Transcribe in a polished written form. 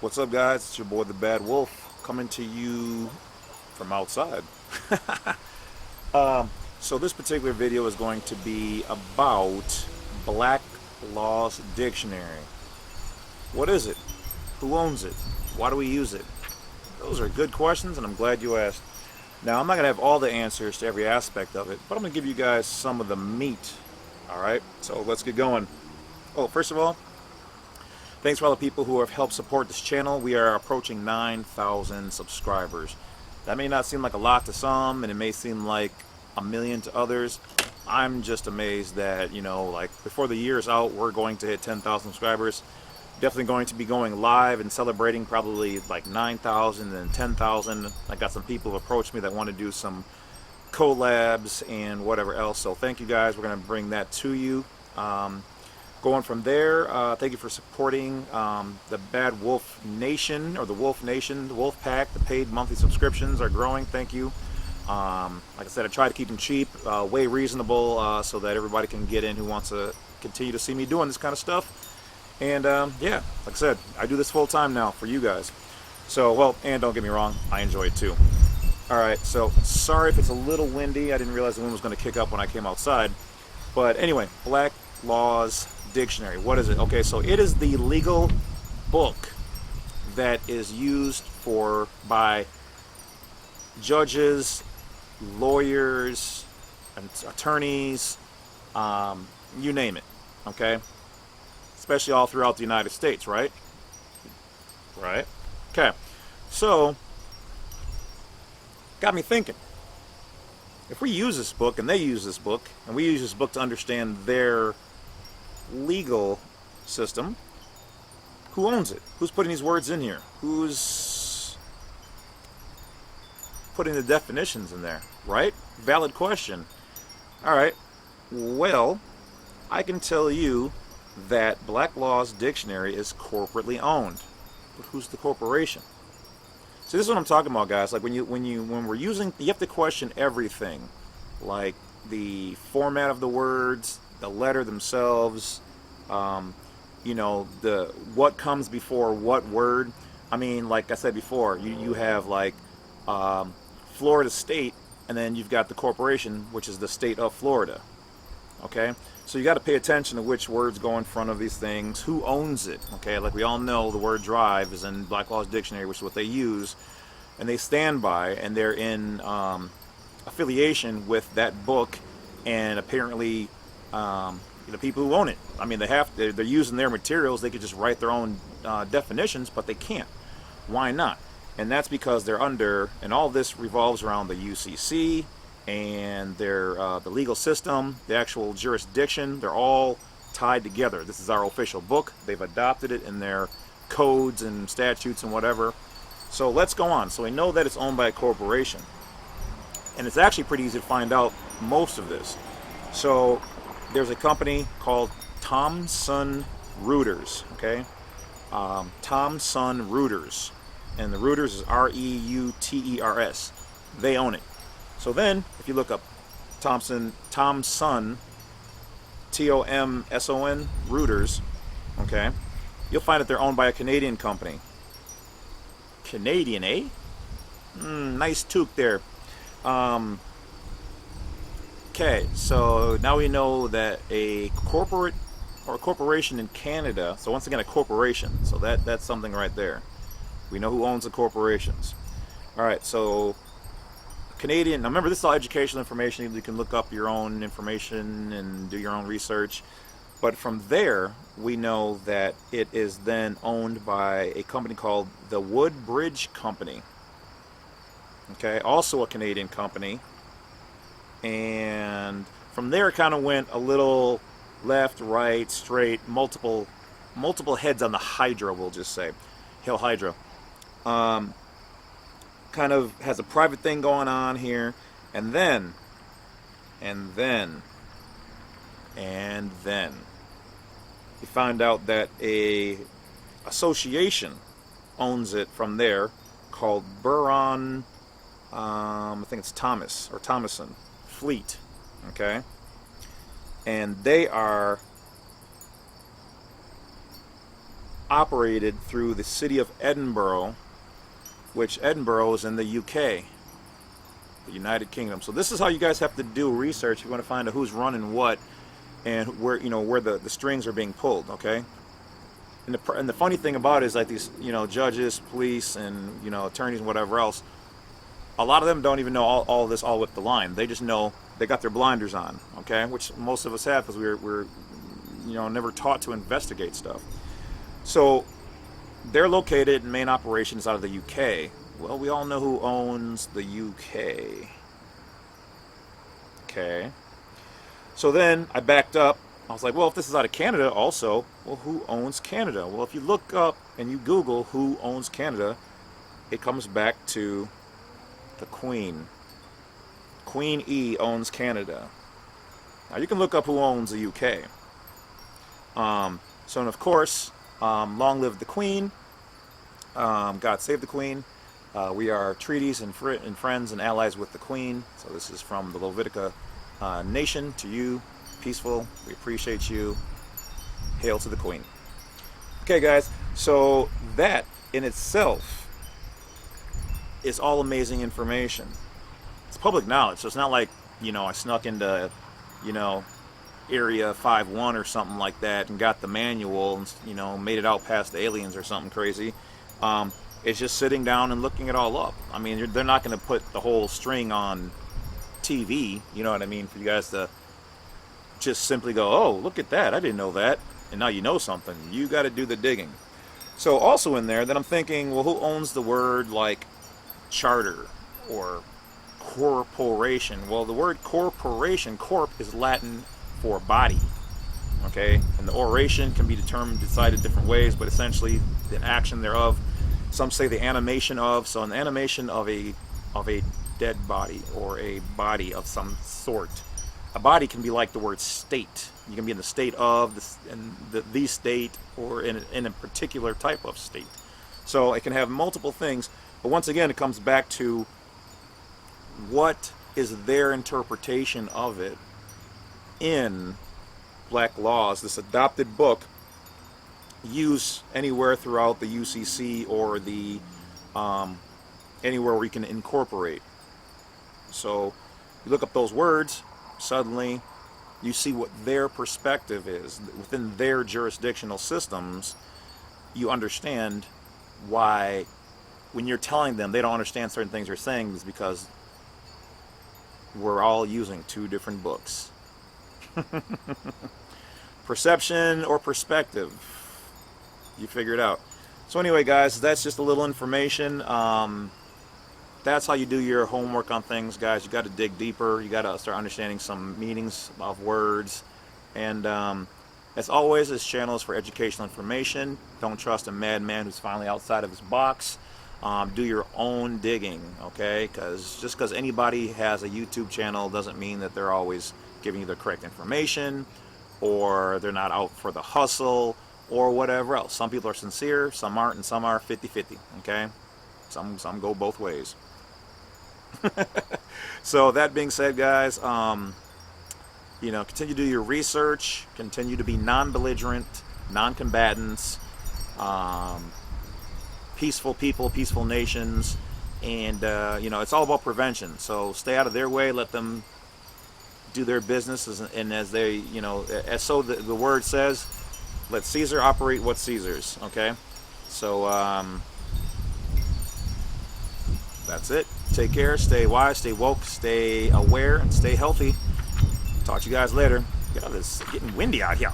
What's up, guys? It's your boy the Badwolf coming to you from outside. So this particular video is going to be about Black Law's Dictionary. What is it? Who owns it? Why do we use it? Those are good questions, and I'm glad you asked. Now, I'm not going to have all the answers to every aspect of it, but I'm going to give you guys some of the meat. Alright, so let's get going. Oh, first of all, thanks for all the people who have helped support this channel. We are approaching 9,000 subscribers. That may not seem like a lot to some, and it may seem like a million to others. I'm just amazed that, like before the year is out, we're going to hit 10,000 subscribers. Definitely going to be going live and celebrating probably like 9,000 and 10,000. I got some people who approached me that want to do some collabs and whatever else. So thank you guys. We're going to bring that to you. Going from there, thank you for supporting the Badwolf Nation, or the Wolf Nation, the Wolf Pack. The paid monthly subscriptions are growing. Thank you. Like I said, I try to keep them cheap, way reasonable, so that everybody can get in who wants to continue to see me doing this kind of stuff. And yeah, like I said, I do this full time now for you guys. So, well, and don't get me wrong, I enjoy it too. Alright, so sorry if it's a little windy. I didn't realize the wind was going to kick up when I came outside. But anyway, Black Law's Dictionary. What is it? Okay, so it is the legal book that is used by judges, lawyers, attorneys, you name it, okay? Especially all throughout the United States, right? Right? Okay, so got me thinking. If we use this book, and they use this book, and we use this book to understand their legal system, who owns it? Who's putting these words in here? Who's putting the definitions in there, right? Valid question. Alright, well, I can tell you that Black Law's Dictionary is corporately owned. But who's the corporation? So this is what I'm talking about, guys. Like when we're using, you have to question everything, like the format of the words, the letter themselves, what comes before what word. I mean, like I said before, you have like Florida State, and then you've got the corporation, which is the state of Florida. Okay, so you got to pay attention to which words go in front of these things. Who owns it? Okay, like we all know, the word drive is in Black Law's Dictionary, which is what they use, and they stand by, and they're in affiliation with that book, and apparently the people who own it. I mean, they're using their materials. They could just write their own definitions, but they can't. Why not? And that's because they're under, and all this revolves around the UCC and the legal system, the actual jurisdiction. They're all tied together. This is our official book. They've adopted it in their codes and statutes and whatever. So let's go on. So we know that it's owned by a corporation, and it's actually pretty easy to find out most of this. So there's a company called Thomson Reuters, okay? Thomson Reuters, and the Reuters is R-E-U-T-E-R-S. They own it. So then, if you look up Thomson, T-O-M-S-O-N, Reuters, okay, you'll find that they're owned by a Canadian company. Canadian, eh? Nice toque there. Okay, so now we know that a corporation in Canada, so once again a corporation, so that's something right there. We know who owns the corporations. Alright, so Canadian, now remember, this is all educational information. You can look up your own information and do your own research. But from there, we know that it is then owned by a company called the Woodbridge Company. Okay, also a Canadian company. And from there, it kind of went a little left, right, straight, multiple heads on the Hydra, we'll just say. Hail Hydra. Kind of has a private thing going on here, and then you find out that a association owns it from there called Buron, I think it's Thomas or Thomason Fleet, okay, and they are operated through the city of Edinburgh, which Edinburgh is in the UK, the United Kingdom. So this is how you guys have to do research if you want to find out who's running what and where, you know, where the strings are being pulled, okay? And the funny thing about it is, like, these, you know, judges, police, and, you know, attorneys and whatever else, a lot of them don't even know all this all with the line. They just know they got their blinders on, okay? Which most of us have, because we're you know, never taught to investigate stuff. So they're located in main operations out of the UK. Well, we all know who owns the UK. Okay. So then I backed up. I was like, well, if this is out of Canada also, well, who owns Canada? Well, if you look up and you Google who owns Canada, it comes back to the Queen. Queen E owns Canada. Now you can look up who owns the UK. So, and of course, long live the Queen. God save the Queen. We are treaties and friends and allies with the Queen. So this is from the Levitica nation to you. Peaceful. We appreciate you. Hail to the Queen. Okay, guys. So that in itself is all amazing information. It's public knowledge. So it's not like, you know, I snuck into, you know, Area 51 or something like that and got the manual and, you know, made it out past the aliens or something crazy. It's just sitting down and looking it all up. I mean, they're not going to put the whole string on TV, you know what I mean, for you guys to just simply go, oh, look at that, I didn't know that, and now you know something. You got to do the digging. So also in there, then I'm thinking, well, who owns the word like charter or corporation? Well, the word corporation, corp, is Latin for body, okay? And the oration can be decided different ways, but essentially the action thereof. Some say the animation of. So an animation of a dead body or a body of some sort. A body can be like the word state. You can be in the state of the state, or in a particular type of state. So it can have multiple things. But once again, it comes back to what is their interpretation of it in Black Laws, this adopted book, used anywhere throughout the UCC or the anywhere where you can incorporate. So you look up those words, suddenly you see what their perspective is within their jurisdictional systems. You understand why when you're telling them they don't understand certain things you're saying, is because we're all using two different books. Perception or perspective, you figure it out. So anyway, guys, that's just a little information. That's how you do your homework on things, guys. You got to dig deeper. You got to start understanding some meanings of words. And as always, this channel is for educational information. Don't trust a madman who's finally outside of his box. Do your own digging, okay? Because just because anybody has a YouTube channel doesn't mean that they're always giving you the correct information, or they're not out for the hustle, or whatever else. Some people are sincere, some aren't, and some are 50-50, okay? Some go both ways. So that being said, guys, you know, continue to do your research, continue to be non-belligerent, non-combatants, peaceful people, peaceful nations, and you know, it's all about prevention. So stay out of their way, let them do their business, and as they, you know, as so the word says, let Caesar operate what's Caesar's, okay? So that's it. Take care, stay wise, stay woke, stay aware, and stay healthy. Talk to you guys later. God, it's getting windy out here.